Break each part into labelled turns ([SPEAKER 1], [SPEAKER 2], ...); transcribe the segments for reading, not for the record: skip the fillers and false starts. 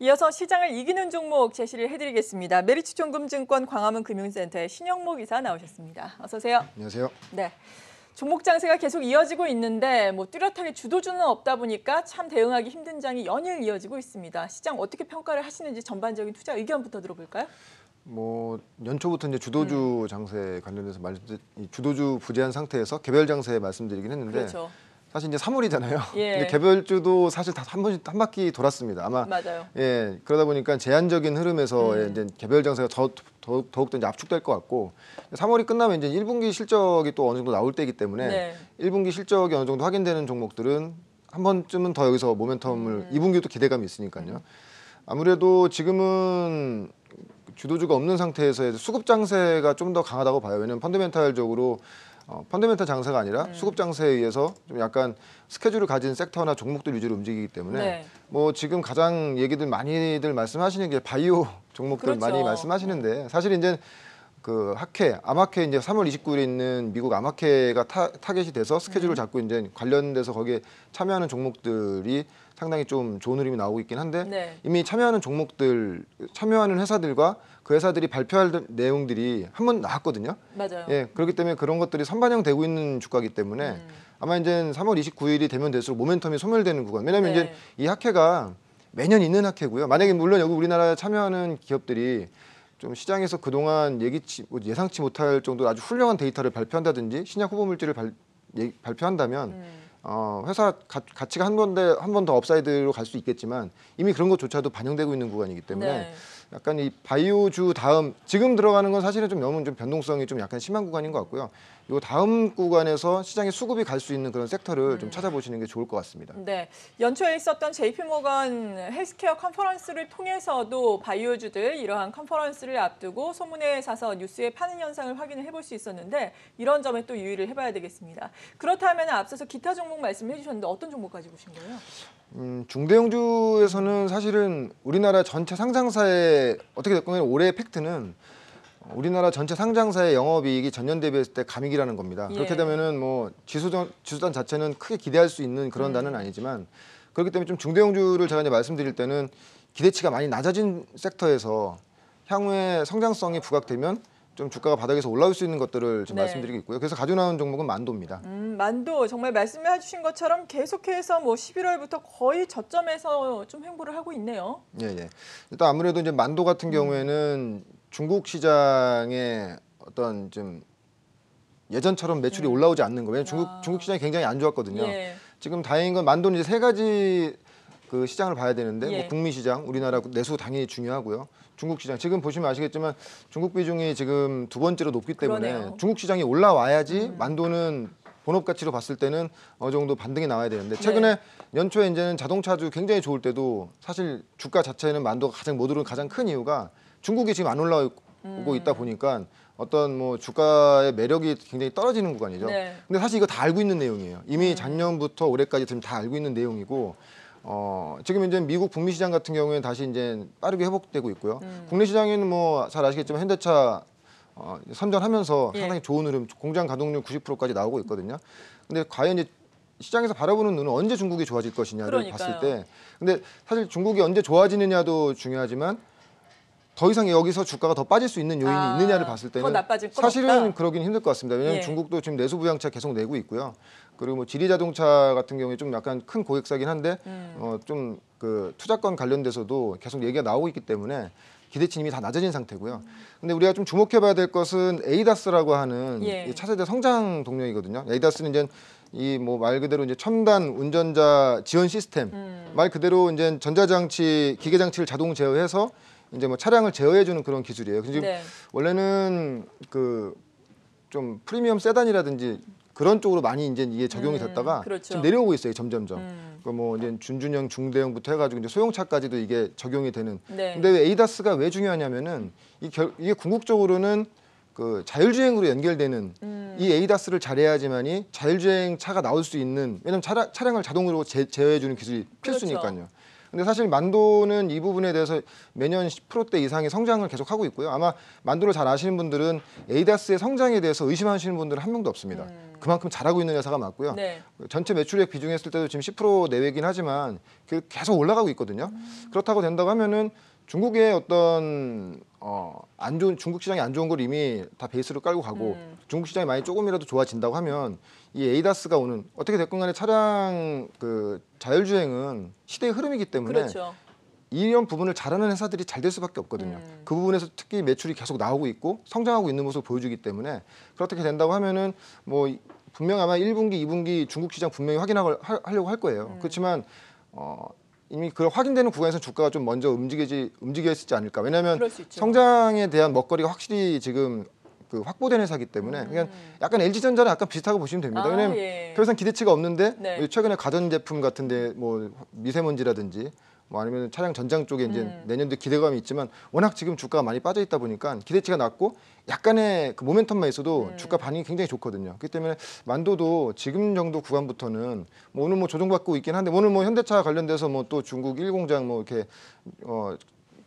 [SPEAKER 1] 이어서 시장을 이기는 종목 제시를 해드리겠습니다. 메리츠종금증권 광화문 금융센터의 신영목 이사 나오셨습니다. 어서 오세요.
[SPEAKER 2] 안녕하세요.
[SPEAKER 1] 네, 종목 장세가 계속 이어지고 있는데 뚜렷하게 주도주는 없다 보니까 참 대응하기 힘든 장이 연일 이어지고 있습니다. 시장 어떻게 평가를 하시는지 전반적인 투자 의견부터 들어볼까요?
[SPEAKER 2] 연초부터 이제 주도주 장세 관련해서 주도주 부재한 상태에서 개별 장세 말씀드리긴 했는데
[SPEAKER 1] 그렇죠.
[SPEAKER 2] 사실 이제 3월이잖아요.
[SPEAKER 1] 예.
[SPEAKER 2] 근데 개별주도 사실 다 한 바퀴 돌았습니다. 아마
[SPEAKER 1] 맞아요.
[SPEAKER 2] 예, 그러다 보니까 제한적인 흐름에서 이제 개별 장세가 더욱더 이제 압축될 것 같고 3월이 끝나면 이제 1분기 실적이 또 어느 정도 나올 때이기 때문에
[SPEAKER 1] 네.
[SPEAKER 2] 1분기 실적이 어느 정도 확인되는 종목들은 한 번쯤은 더 여기서 모멘텀을 2분기도 기대감이 있으니까요. 아무래도 지금은 주도주가 없는 상태에서 수급 장세가 좀 더 강하다고 봐요. 왜냐하면 펀더멘탈적으로 펀더멘탈 장세가 아니라 수급 장세에 의해서 좀 약간 스케줄을 가진 섹터나 종목들 위주로 움직이기 때문에
[SPEAKER 1] 네.
[SPEAKER 2] 지금 가장 얘기들 많이들 말씀하시는 게 바이오 종목들
[SPEAKER 1] 그렇죠.
[SPEAKER 2] 많이 말씀하시는데 사실 이제 그 아마케 이제 3월 29일에 있는 미국 아마케가 타겟이 돼서 스케줄을 잡고 이제 관련돼서 거기에 참여하는 종목들이 상당히 좀 좋은 흐름이 나오고 있긴 한데
[SPEAKER 1] 네.
[SPEAKER 2] 이미 참여하는 회사들과 그 회사들이 발표할 내용들이 한 번 나왔거든요.
[SPEAKER 1] 맞아요.
[SPEAKER 2] 예, 그렇기 때문에 그런 것들이 선반영되고 있는 주가이기 때문에 아마 이제 3월 29일이 되면 될수록 모멘텀이 소멸되는 구간. 왜냐하면
[SPEAKER 1] 네.
[SPEAKER 2] 이제 이 학회가 매년 있는 학회고요. 만약에 물론 여기 우리나라에 참여하는 기업들이 좀 시장에서 그동안 예상치 못할 정도로 아주 훌륭한 데이터를 발표한다든지 신약 후보 물질을 발표한다면 회사 가치가 한 번 더 업사이드로 갈 수 있겠지만 이미 그런 것조차도 반영되고 있는 구간이기 때문에
[SPEAKER 1] 네.
[SPEAKER 2] 약간 이 바이오주 다음 지금 들어가는 건 사실은 좀 너무 좀 변동성이 좀 약간 심한 구간인 것 같고요. 요 다음 구간에서 시장에 수급이 갈 수 있는 그런 섹터를 좀 찾아보시는 게 좋을 것 같습니다.
[SPEAKER 1] 네, 연초에 있었던 JP모건 헬스케어 컨퍼런스를 통해서도 바이오주들 이러한 컨퍼런스를 앞두고 소문에 사서 뉴스에 파는 현상을 확인을 해볼 수 있었는데 이런 점에 또 유의를 해봐야 되겠습니다. 그렇다면 앞서서 기타 종목 말씀해 주셨는데 어떤 종목까지 보신 거예요?
[SPEAKER 2] 중대형주에서는 사실은 우리나라 전체 상장사의 어떻게 됐건 올해의 팩트는 우리나라 전체 상장사의 영업이익이 전년 대비했을 때 감익이라는 겁니다.
[SPEAKER 1] 예.
[SPEAKER 2] 그렇게 되면은 지수단 자체는 크게 기대할 수 있는 그런 단은 아니지만 그렇기 때문에 좀 중대형주를 제가 이제 말씀드릴 때는 기대치가 많이 낮아진 섹터에서 향후에 성장성이 부각되면 좀 주가가 바닥에서 올라올 수 있는 것들을 좀
[SPEAKER 1] 네.
[SPEAKER 2] 말씀드리고 있고요. 그래서 가져 나온 종목은 만도입니다.
[SPEAKER 1] 만도 정말 말씀해 주신 것처럼 계속해서 11월부터 거의 저점에서 좀 횡보를 하고 있네요.
[SPEAKER 2] 예. 일단 아무래도 이제 만도 같은 경우에는 중국 시장에 어떤 좀 예전처럼 매출이 올라오지 않는 거. 왜냐면 중국 시장이 굉장히 안 좋았거든요.
[SPEAKER 1] 예.
[SPEAKER 2] 지금 다행인 건 만도는 이제 세 가지 그 시장을 봐야 되는데
[SPEAKER 1] 예.
[SPEAKER 2] 북미 시장, 우리나라 내수 당연히 중요하고요. 중국 시장 지금 보시면 아시겠지만 중국 비중이 지금 두 번째로 높기 때문에
[SPEAKER 1] 그러네요.
[SPEAKER 2] 중국 시장이 올라와야지 만도는 본업 가치로 봤을 때는 어느 정도 반등이 나와야 되는데 최근에 연초에 이제는 자동차주 굉장히 좋을 때도 사실 주가 자체는 만도가 가장 못 오른 가장 큰 이유가 중국이 지금 안 올라오고 있다 보니까 어떤 주가의 매력이 굉장히 떨어지는 구간이죠.
[SPEAKER 1] 네.
[SPEAKER 2] 근데 사실 이거 다 알고 있는 내용이에요. 이미 작년부터 올해까지 지금 다 알고 있는 내용이고 지금 이제 미국 북미 시장 같은 경우에는 다시 이제 빠르게 회복되고 있고요. 국내 시장에는 잘 아시겠지만 현대차 선전하면서
[SPEAKER 1] 예.
[SPEAKER 2] 상당히 좋은 흐름, 공장 가동률 90%까지 나오고 있거든요. 근데 과연 이제 시장에서 바라보는 눈은 언제 중국이 좋아질 것이냐를
[SPEAKER 1] 그러니까요.
[SPEAKER 2] 봤을 때, 근데 사실 중국이 언제 좋아지느냐도 중요하지만 더 이상 여기서 주가가 더 빠질 수 있는 요인이 있느냐를 봤을
[SPEAKER 1] 더
[SPEAKER 2] 때는
[SPEAKER 1] 나빠질 건
[SPEAKER 2] 사실은
[SPEAKER 1] 없다.
[SPEAKER 2] 그러긴 힘들 것 같습니다. 왜냐하면
[SPEAKER 1] 예.
[SPEAKER 2] 중국도 지금 내수 부양차 계속 내고 있고요. 그리고 지리자동차 같은 경우에 좀 약간 큰 고객사긴 한데 좀 그 투자권 관련돼서도 계속 얘기가 나오고 있기 때문에 기대치 이미 다 낮아진 상태고요. 근데 우리가 좀 주목해봐야 될 것은 에이다스라고 하는
[SPEAKER 1] 예.
[SPEAKER 2] 이 차세대 성장 동력이거든요. 에이다스는 이제 이 말 그대로 이제 첨단 운전자 지원 시스템 말 그대로 이제 전자장치, 기계장치를 자동 제어해서 이제 차량을 제어해주는 그런 기술이에요. 그래서
[SPEAKER 1] 네.
[SPEAKER 2] 원래는 그 좀 프리미엄 세단이라든지 그런 쪽으로 많이 이제 이게 적용이 됐다가
[SPEAKER 1] 그렇죠.
[SPEAKER 2] 지금 내려오고 있어요, 점점점. 이제 준준형, 중대형부터 해가지고 이제 소형차까지도 이게 적용이 되는.
[SPEAKER 1] 네.
[SPEAKER 2] 근데 왜 에이다스가 왜 중요하냐면은 이게 궁극적으로는 그 자율주행으로 연결되는 이 에이다스를 잘해야지만이 자율주행 차가 나올 수 있는 왜냐면 차량을 자동으로 제어해주는 기술이 필수니까요. 근데 사실 만도는 이 부분에 대해서 매년 10%대 이상의 성장을 계속하고 있고요. 아마 만도를 잘 아시는 분들은 에이다스의 성장에 대해서 의심하시는 분들은 한 명도 없습니다. 그만큼 잘하고 있는 회사가 맞고요.
[SPEAKER 1] 네.
[SPEAKER 2] 전체 매출액 비중 했을 때도 지금 10% 내외긴 하지만 계속 올라가고 있거든요. 그렇다고 된다고 하면은 중국의 어떤 안 좋은 중국 시장이 안 좋은 걸 이미 다 베이스로 깔고 가고 중국 시장이 많이 조금이라도 좋아진다고 하면 이 에이다스가 오는 어떻게 됐건 간에 차량 그 자율주행은 시대의 흐름이기 때문에
[SPEAKER 1] 그렇죠.
[SPEAKER 2] 이런 부분을 잘하는 회사들이 잘 될 수밖에 없거든요. 그 부분에서 특히 매출이 계속 나오고 있고 성장하고 있는 모습을 보여주기 때문에 그렇게 된다고 하면은 뭐 분명 아마 1분기, 2분기 중국 시장 분명히 하려고 할 거예요. 그렇지만 이미 그 확인되는 구간에서 주가가 좀 먼저 움직여지지 않을까. 왜냐하면
[SPEAKER 1] 그럴 수 있죠.
[SPEAKER 2] 성장에 대한 먹거리가 확실히 지금 그 확보된 회사이기 때문에 그냥 약간 LG전자랑 약간 비슷하고 보시면 됩니다. 왜냐하면
[SPEAKER 1] 예.
[SPEAKER 2] 더 이상 기대치가 없는데
[SPEAKER 1] 네.
[SPEAKER 2] 최근에 가전제품 같은데 뭐 미세먼지라든지 뭐 아니면 차량 전장 쪽에 이제 내년도 기대감이 있지만 워낙 지금 주가가 많이 빠져 있다 보니까 기대치가 낮고 약간의 그 모멘텀만 있어도 주가 반응이 굉장히 좋거든요. 그렇기 때문에 만도도 지금 정도 구간부터는 뭐 오늘 뭐 조정받고 있긴 한데 오늘 뭐 현대차 관련돼서 뭐 또 중국 1공장 뭐 이렇게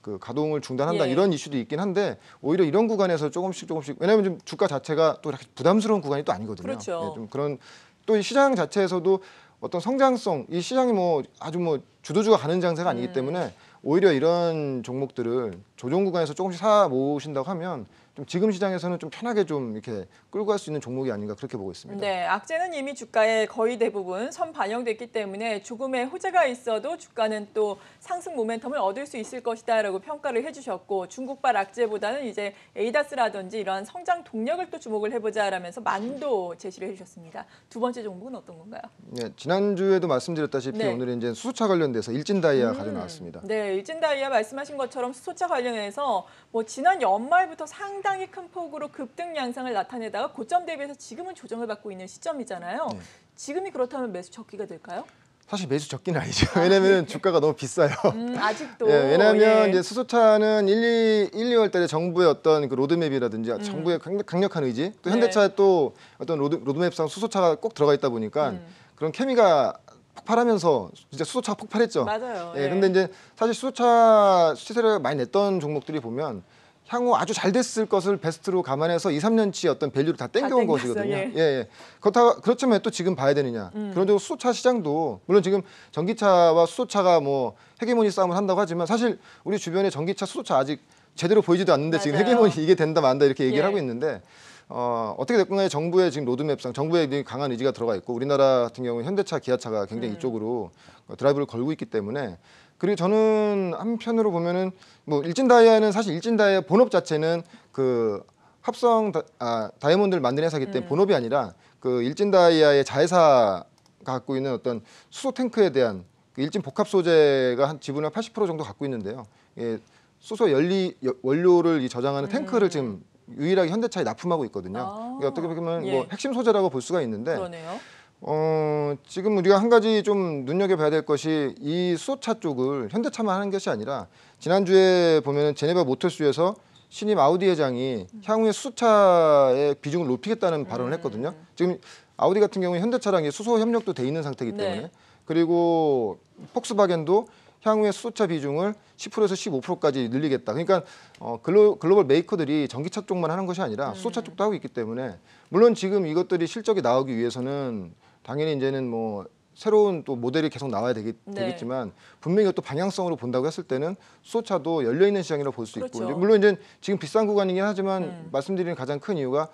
[SPEAKER 2] 그 가동을 중단한다
[SPEAKER 1] 예.
[SPEAKER 2] 이런 이슈도 있긴 한데 오히려 이런 구간에서 조금씩 왜냐하면 좀 주가 자체가 또 이렇게 부담스러운 구간이 또 아니거든요.
[SPEAKER 1] 그렇죠.
[SPEAKER 2] 좀 그런 또 이 시장 자체에서도 어떤 성장성 이 시장이 뭐 아주 뭐 주도주가 가는 장세가 아니기 때문에 오히려 이런 종목들을 조정 구간에서 조금씩 사 모으신다고 하면 좀 지금 시장에서는 좀 편하게 좀 이렇게 끌고 갈 수 있는 종목이 아닌가 그렇게 보고 있습니다.
[SPEAKER 1] 네, 악재는 이미 주가에 거의 대부분 선 반영됐기 때문에 조금의 호재가 있어도 주가는 또 상승 모멘텀을 얻을 수 있을 것이다라고 평가를 해주셨고 중국발 악재보다는 이제 에이다스라든지 이러한 성장 동력을 또 주목을 해보자라면서 만도 제시를 해주셨습니다. 두 번째 종목은 어떤 건가요?
[SPEAKER 2] 네, 지난주에도 말씀드렸다시피
[SPEAKER 1] 네.
[SPEAKER 2] 오늘은 이제 수소차 관련돼서 일진다이아 가져 나왔습니다.
[SPEAKER 1] 네, 일진다이아 말씀하신 것처럼 수소차 관련해서 뭐 지난 연말부터 상당히 큰 폭으로 급등 양상을 나타내다가 고점 대비해서 지금은 조정을 받고 있는 시점이잖아요.
[SPEAKER 2] 네.
[SPEAKER 1] 지금이 그렇다면 매수 적기가 될까요?
[SPEAKER 2] 사실 매수 적기는 아니죠. 왜냐하면 주가가 너무 비싸요.
[SPEAKER 1] 아직도.
[SPEAKER 2] 예, 왜냐하면
[SPEAKER 1] 예.
[SPEAKER 2] 이제 수소차는 1, 2월 달에 정부의 어떤 그 로드맵이라든지 정부의 강력한 의지, 또 현대차의 또 어떤 로드맵상 수소차가 꼭 들어가 있다 보니까 그런 케미가 폭발하면서 진짜 수소차가 폭발했죠.
[SPEAKER 1] 맞아요.
[SPEAKER 2] 예,
[SPEAKER 1] 예.
[SPEAKER 2] 근데 이제 사실 수소차 시세를 많이 냈던 종목들이 보면 향후 아주 잘 됐을 것을 베스트로 감안해서 2, 3년치 어떤 밸류를 다 땡겨온
[SPEAKER 1] 땡겼어,
[SPEAKER 2] 것이거든요.
[SPEAKER 1] 예.
[SPEAKER 2] 예. 그렇지만 또 지금 봐야 되느냐. 그런 쪽으로 수소차 시장도 물론 지금 전기차와 수소차가 뭐 헤게모니 싸움을 한다고 하지만 사실 우리 주변에 전기차, 수소차 아직 제대로 보이지도 않는데 지금
[SPEAKER 1] 맞아요.
[SPEAKER 2] 헤게모니 이게 된다 만다 이렇게 얘기를
[SPEAKER 1] 예.
[SPEAKER 2] 하고 있는데 어떻게 됐건 간에 정부의 지금 로드맵상 정부의 강한 의지가 들어가 있고 우리나라 같은 경우는 현대차, 기아차가 굉장히 이쪽으로 드라이브를 걸고 있기 때문에 그리고 저는 한편으로 보면은 뭐 일진다이아는 사실 일진다이아 본업 자체는 그 합성 다이아몬드를 만드는 회사이기 때문에 본업이 아니라 그 일진다이아의 자회사가 갖고 있는 어떤 수소 탱크에 대한 그 일진 복합 소재가 한 지분을 80% 정도 갖고 있는데요. 예, 수소 원료를 저장하는 탱크를 지금 유일하게 현대차에 납품하고 있거든요. 그러니까 어떻게 보면
[SPEAKER 1] 예.
[SPEAKER 2] 뭐 핵심 소재라고 볼 수가 있는데
[SPEAKER 1] 그러네요.
[SPEAKER 2] 지금 우리가 한 가지 좀 눈여겨봐야 될 것이 이 수소차 쪽을 현대차만 하는 것이 아니라 지난주에 보면은 제네바 모터쇼에서 신임 아우디 회장이 향후에 수소차의 비중을 높이겠다는 발언을 했거든요. 지금 아우디 같은 경우에 현대차랑 수소 협력도 돼 있는 상태이기 때문에
[SPEAKER 1] 네.
[SPEAKER 2] 그리고 폭스바겐도 향후에 수소차 비중을 10%에서 15%까지 늘리겠다. 그러니까 글로벌 메이커들이 전기차 쪽만 하는 것이 아니라 수소차 쪽도 하고 있기 때문에 물론 지금 이것들이 실적이 나오기 위해서는 당연히 이제는 뭐 새로운 또 모델이 계속 나와야
[SPEAKER 1] 네.
[SPEAKER 2] 되겠지만 분명히 또 방향성으로 본다고 했을 때는 수소차도 열려 있는 시장이라고 볼 수 있고
[SPEAKER 1] 그렇죠.
[SPEAKER 2] 물론 이제 지금 비싼 구간이긴 하지만 말씀드리는 가장 큰 이유가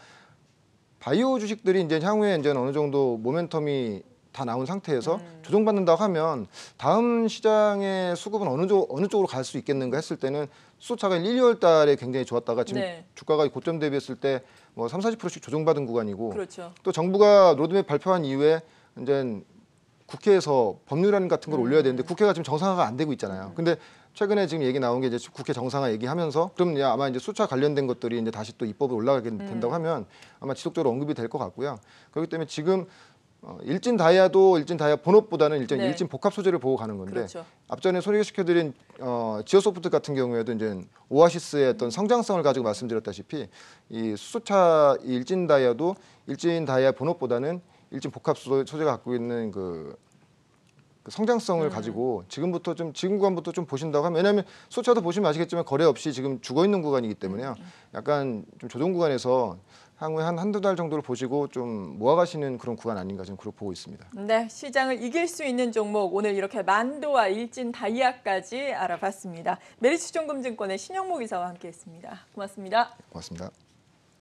[SPEAKER 2] 바이오 주식들이 이제 향후에 이제 어느 정도 모멘텀이 다 나온 상태에서 조정받는다고 하면 다음 시장의 수급은 어느 쪽으로 갈 수 있겠는가 했을 때는 수소차가 1, 2월 달에 굉장히 좋았다가 지금
[SPEAKER 1] 네.
[SPEAKER 2] 주가가 고점 대비했을 때 뭐 3, 40%씩 조정받은 구간이고
[SPEAKER 1] 그렇죠.
[SPEAKER 2] 또 정부가 로드맵 발표한 이후에 이제 국회에서 법률안 같은 걸 올려야 되는데 국회가 지금 정상화가 안 되고 있잖아요. 근데 최근에 지금 얘기 나온 게 이제 국회 정상화 얘기하면서 그럼 아마 이제 수차 관련된 것들이 이제 다시 또 입법에 올라가게 된다고 하면 아마 지속적으로 언급이 될 것 같고요. 그렇기 때문에 지금 일진 다이아 본업보다는
[SPEAKER 1] 네.
[SPEAKER 2] 일진 복합 소재를 보고 가는 건데
[SPEAKER 1] 그렇죠.
[SPEAKER 2] 앞전에 소개시켜드린 지오소프트 같은 경우에도 이제 오아시스의 어떤 성장성을 가지고 말씀드렸다시피 이 수소차 일진 다이아도 일진 다이아 본업보다는 일진 복합 소재가 갖고 있는 그 그 성장성을 가지고 지금 구간부터 좀 보신다고 하면, 왜냐하면 소차도 보시면 아시겠지만 거래 없이 지금 죽어 있는 구간이기 때문에요. 약간 좀 조정 구간에서 향후에 한두 달 정도를 보시고 좀 모아가시는 그런 구간 아닌가 저는 그렇게 보고 있습니다.
[SPEAKER 1] 네, 시장을 이길 수 있는 종목 오늘 이렇게 만도와 일진 다이아까지 알아봤습니다. 메리츠증권의 신영목 이사와 함께했습니다. 고맙습니다.
[SPEAKER 2] 고맙습니다.